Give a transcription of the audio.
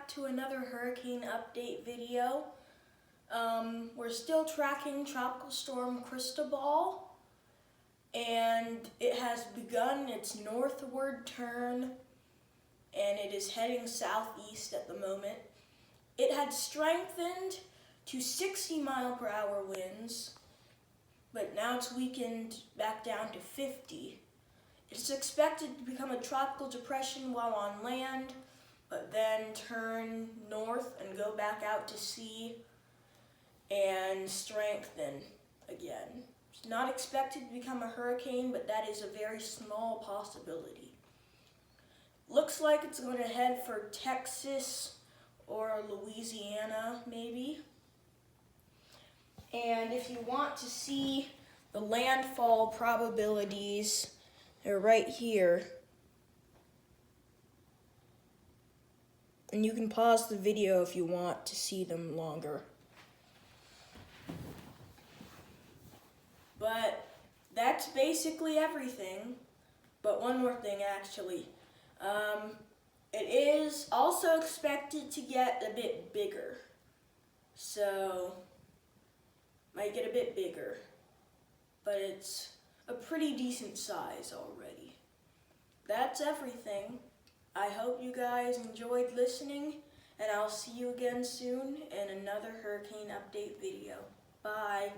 back to another hurricane update video. We're still tracking Tropical Storm Cristobal, and it has begun its northward turn, and it is heading southeast at the moment. It had strengthened to 60-mile-per-hour winds, but now it's weakened back down to 50. It's expected to become a tropical depression while on land, but then turn north and go back out to sea and strengthen again. It's not expected to become a hurricane, but that is a very small possibility. Looks like it's going to head for Texas or Louisiana, maybe. And if you want to see the landfall probabilities, they're right here. And you can pause the video if you want to see them longer. But that's basically everything. But one more thing, actually. It is also expected to get a bit bigger. So, might get a bit bigger. But it's a pretty decent size already. That's everything. I hope you guys enjoyed listening, and I'll see you again soon in another hurricane update video. Bye.